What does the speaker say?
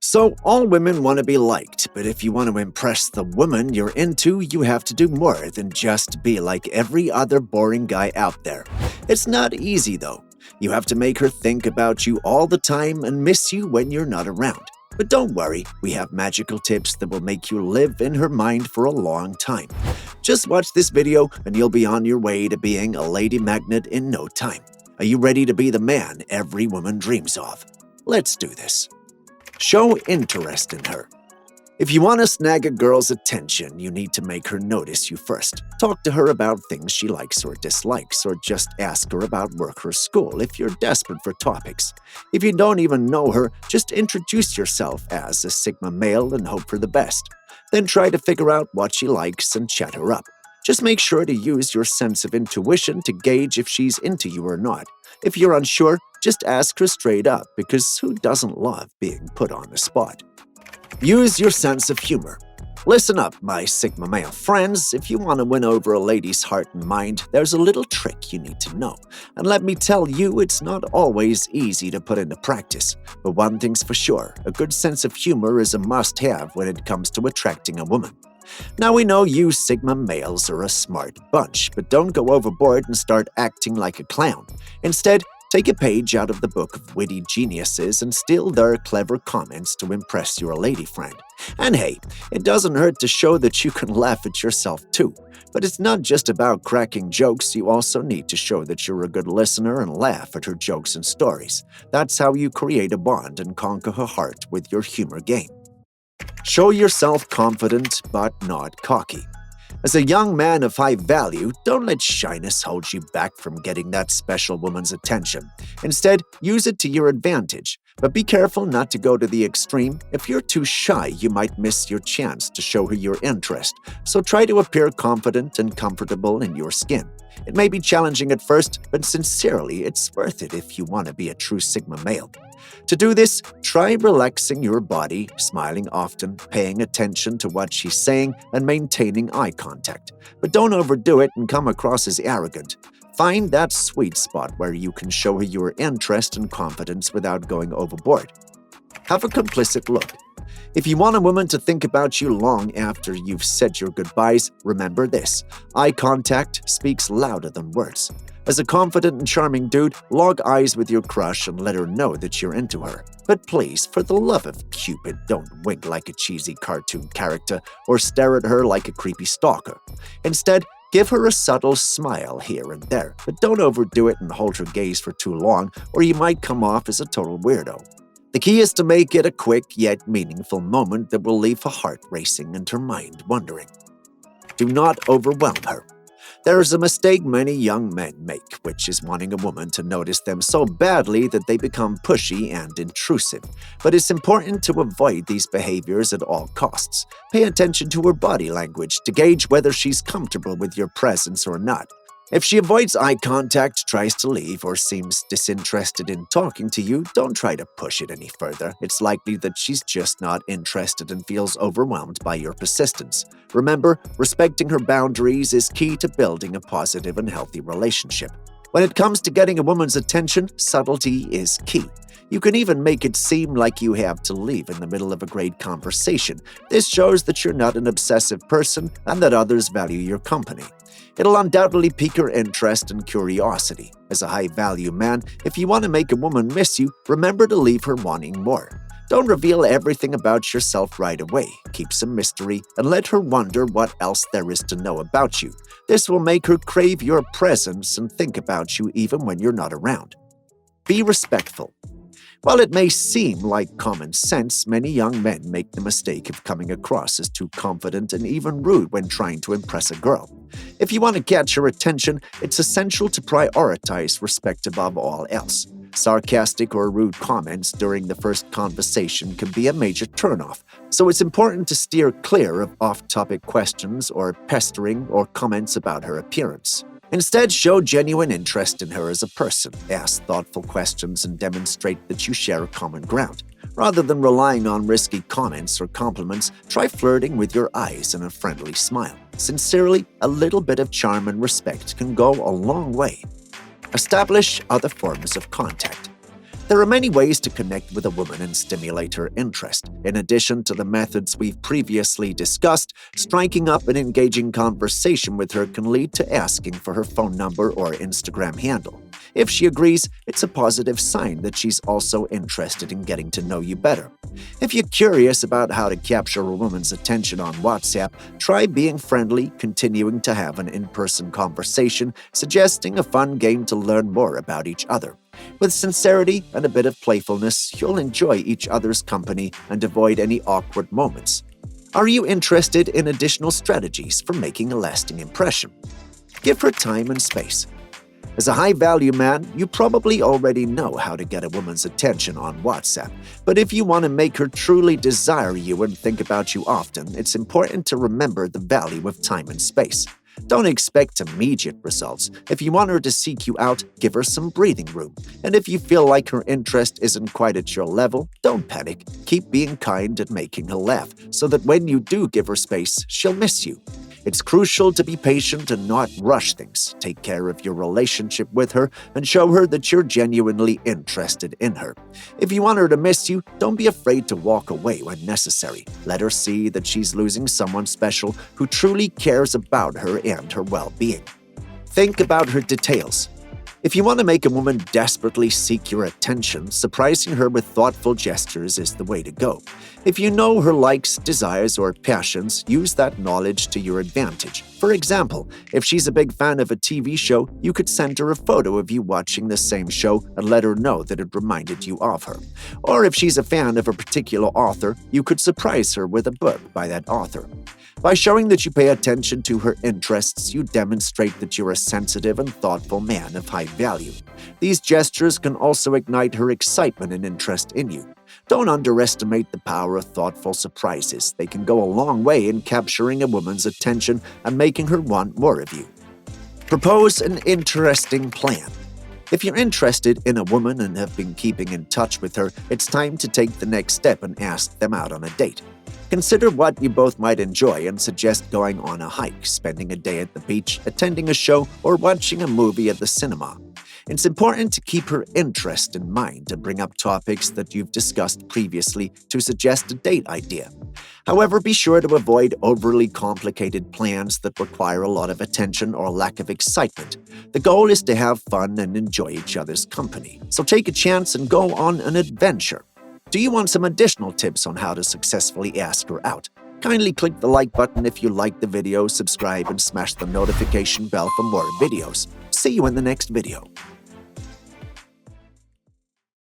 So, all women want to be liked, but if you want to impress the woman you're into, you have to do more than just be like every other boring guy out there. It's not easy, though. You have to make her think about you all the time and miss you when you're not around. But don't worry, we have magical tips that will make you live in her mind for a long time. Just watch this video and you'll be on your way to being a lady magnet in no time. Are you ready to be the man every woman dreams of? Let's do this. Show interest in her. If you want to snag a girl's attention, you need to make her notice you first. Talk to her about things she likes or dislikes, or just ask her about work or school if you're desperate for topics. If you don't even know her, just introduce yourself as a Sigma male and hope for the best. Then try to figure out what she likes and chat her up. Just make sure to use your sense of intuition to gauge if she's into you or not. If you're unsure, just ask her straight up, because who doesn't love being put on the spot? Use your sense of humor. Listen up, my Sigma male friends. If you want to win over a lady's heart and mind, there's a little trick you need to know. And let me tell you, it's not always easy to put into practice. But one thing's for sure, a good sense of humor is a must-have when it comes to attracting a woman. Now we know you Sigma males are a smart bunch, but don't go overboard and start acting like a clown. Instead, take a page out of the book of witty geniuses and steal their clever comments to impress your lady friend. And hey, it doesn't hurt to show that you can laugh at yourself too. But it's not just about cracking jokes, you also need to show that you're a good listener and laugh at her jokes and stories. That's how you create a bond and conquer her heart with your humor game. Show yourself confident but not cocky. As a young man of high value, don't let shyness hold you back from getting that special woman's attention. Instead, use it to your advantage. But be careful not to go to the extreme. If you're too shy, you might miss your chance to show her your interest. So try to appear confident and comfortable in your skin. It may be challenging at first, but sincerely, it's worth it if you want to be a true Sigma male. To do this, try relaxing your body, smiling often, paying attention to what she's saying, and maintaining eye contact. But don't overdo it and come across as arrogant. Find that sweet spot where you can show her your interest and confidence without going overboard. Have a complicit look. If you want a woman to think about you long after you've said your goodbyes, remember this: eye contact speaks louder than words. As a confident and charming dude, lock eyes with your crush and let her know that you're into her. But please, for the love of Cupid, don't wink like a cheesy cartoon character or stare at her like a creepy stalker. Instead, give her a subtle smile here and there, but don't overdo it and hold her gaze for too long, or you might come off as a total weirdo. The key is to make it a quick yet meaningful moment that will leave her heart racing and her mind wandering. Do not overwhelm her. There is a mistake many young men make, which is wanting a woman to notice them so badly that they become pushy and intrusive. But it's important to avoid these behaviors at all costs. Pay attention to her body language to gauge whether she's comfortable with your presence or not. If she avoids eye contact, tries to leave, or seems disinterested in talking to you, don't try to push it any further. It's likely that she's just not interested and feels overwhelmed by your persistence. Remember, respecting her boundaries is key to building a positive and healthy relationship. When it comes to getting a woman's attention, subtlety is key. You can even make it seem like you have to leave in the middle of a great conversation. This shows that you're not an obsessive person and that others value your company. It'll undoubtedly pique her interest and curiosity. As a high-value man, if you want to make a woman miss you, remember to leave her wanting more. Don't reveal everything about yourself right away. Keep some mystery and let her wonder what else there is to know about you. This will make her crave your presence and think about you even when you're not around. Be respectful. While it may seem like common sense, many young men make the mistake of coming across as too confident and even rude when trying to impress a girl. If you want to catch her attention, it's essential to prioritize respect above all else. Sarcastic or rude comments during the first conversation can be a major turnoff, so it's important to steer clear of off-topic questions or pestering or comments about her appearance. Instead, show genuine interest in her as a person, ask thoughtful questions, and demonstrate that you share a common ground. Rather than relying on risky comments or compliments, try flirting with your eyes and a friendly smile. Sincerely, a little bit of charm and respect can go a long way. Establish other forms of contact. There are many ways to connect with a woman and stimulate her interest. In addition to the methods we've previously discussed, striking up an engaging conversation with her can lead to asking for her phone number or Instagram handle. If she agrees, it's a positive sign that she's also interested in getting to know you better. If you're curious about how to capture a woman's attention on WhatsApp, try being friendly, continuing to have an in-person conversation, suggesting a fun game to learn more about each other. With sincerity and a bit of playfulness, you'll enjoy each other's company and avoid any awkward moments. Are you interested in additional strategies for making a lasting impression? Give her time and space. As a high-value man, you probably already know how to get a woman's attention on WhatsApp. But if you want to make her truly desire you and think about you often, it's important to remember the value of time and space. Don't expect immediate results. If you want her to seek you out, give her some breathing room. And if you feel like her interest isn't quite at your level, don't panic. Keep being kind and making her laugh, so that when you do give her space, she'll miss you. It's crucial to be patient and not rush things. Take care of your relationship with her and show her that you're genuinely interested in her. If you want her to miss you, don't be afraid to walk away when necessary. Let her see that she's losing someone special who truly cares about her and her well-being. Think about her details. If you want to make a woman desperately seek your attention, surprising her with thoughtful gestures is the way to go. If you know her likes, desires, or passions, use that knowledge to your advantage. For example, if she's a big fan of a TV show, you could send her a photo of you watching the same show and let her know that it reminded you of her. Or if she's a fan of a particular author, you could surprise her with a book by that author. By showing that you pay attention to her interests, you demonstrate that you're a sensitive and thoughtful man of high value. These gestures can also ignite her excitement and interest in you. Don't underestimate the power of thoughtful surprises. They can go a long way in capturing a woman's attention and making her want more of you. Propose an interesting plan. If you're interested in a woman and have been keeping in touch with her, it's time to take the next step and ask them out on a date. Consider what you both might enjoy and suggest going on a hike, spending a day at the beach, attending a show, or watching a movie at the cinema. It's important to keep her interest in mind and bring up topics that you've discussed previously to suggest a date idea. However, be sure to avoid overly complicated plans that require a lot of attention or lack of excitement. The goal is to have fun and enjoy each other's company. So take a chance and go on an adventure. Do you want some additional tips on how to successfully ask her out? Kindly click the like button if you like the video, subscribe, and smash the notification bell for more videos. See you in the next video.